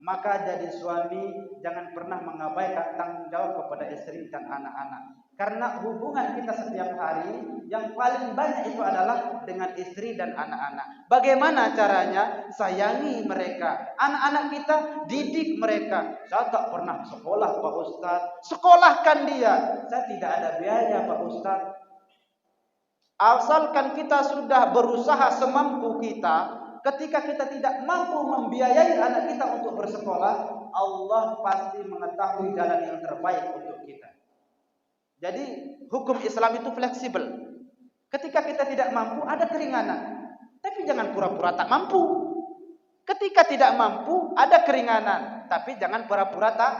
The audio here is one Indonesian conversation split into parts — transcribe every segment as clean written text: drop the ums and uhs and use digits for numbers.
Maka jadi suami jangan pernah mengabaikan tanggung jawab kepada istri dan anak-anak. Karena hubungan kita setiap hari yang paling banyak itu adalah dengan istri dan anak-anak. Bagaimana caranya? Sayangi mereka. Anak-anak kita, didik mereka. Saya tak pernah sekolah Pak Ustadz. Sekolahkan dia. Saya tidak ada biaya Pak Ustadz. Asalkan kita sudah berusaha semampu kita. Ketika kita tidak mampu membiayai anak kita untuk bersekolah, Allah pasti mengetahui jalan yang terbaik untuk kita. Jadi hukum Islam itu fleksibel. Ketika kita tidak mampu, ada keringanan. Tapi jangan pura-pura tak mampu. Ketika tidak mampu, ada keringanan. Tapi jangan pura-pura tak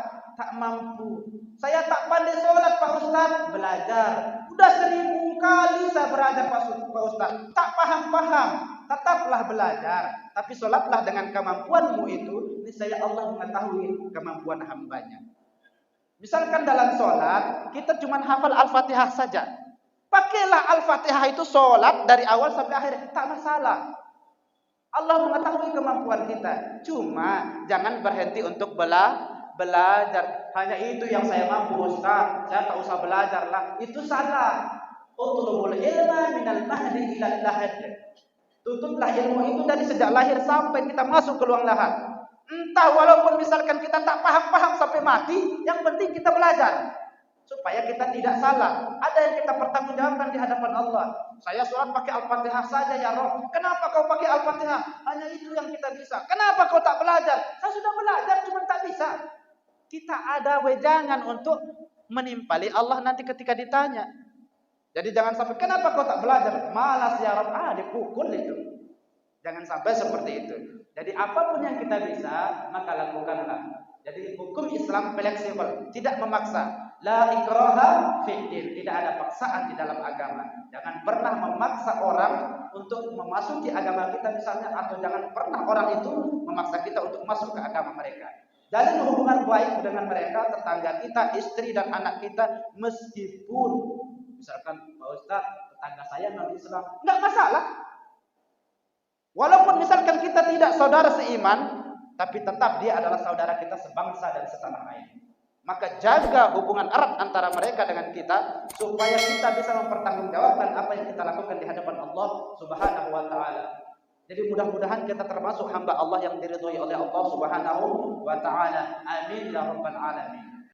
mampu. Saya tak pandai sholat Pak Ustadz. Belajar. Udah 1000 kali saya belajar Pak Ustadz. Tak paham-paham. Tetaplah belajar. Tapi sholatlah dengan kemampuanmu itu. Niscaya Allah mengetahui kemampuan hambanya. Misalkan dalam sholat, kita cuma hafal Al-Fatihah saja. Pakailah Al-Fatihah itu sholat dari awal sampai akhir. Tak masalah. Allah mengetahui kemampuan kita. Cuma jangan berhenti untuk belajar. Hanya itu yang saya mampu Ustaz. Saya tak usah belajar lah. Itu salah. Utlubul ilma minal mahdi ilal lahad. Tuntutlah ilmu itu dari sejak lahir sampai kita masuk ke ruang lahat. Entah walaupun misalkan kita tak paham-paham sampai mati, yang penting kita belajar. Supaya kita tidak salah. Ada yang kita pertanggungjawabkan di hadapan Allah. Saya sholat pakai Al-Fatihah saja ya Rob. Kenapa kau pakai Al-Fatihah? Hanya itu yang kita bisa. Kenapa kau tak belajar? Saya sudah belajar, cuma tak bisa. Kita ada wejangan untuk menimpali Allah nanti ketika ditanya. Jadi jangan sampai, kenapa kau tak belajar? Malas ya Rob. Dipukul itu. Jangan sampai seperti itu. Jadi apapun yang kita bisa, maka lakukanlah. Jadi hukum Islam fleksibel, tidak memaksa. La ikraha fid din, tidak ada paksaan di dalam agama. Jangan pernah memaksa orang untuk memasuki agama kita misalnya, atau jangan pernah orang itu memaksa kita untuk masuk ke agama mereka. Jalin hubungan baik dengan mereka, tetangga kita, istri dan anak kita, meskipun misalkan Pak Ustaz, tetangga saya non-Islam, enggak masalah. Walaupun misalkan kita tidak saudara seiman, tapi tetap dia adalah saudara kita sebangsa dan setanah air. Maka jaga hubungan erat antara mereka dengan kita, supaya kita bisa mempertanggungjawabkan apa yang kita lakukan di hadapan Allah Subhanahu wa taala. Jadi mudah-mudahan kita termasuk hamba Allah yang diridhoi oleh Allah Subhanahu wa taala. Amin ya rabbal alamin.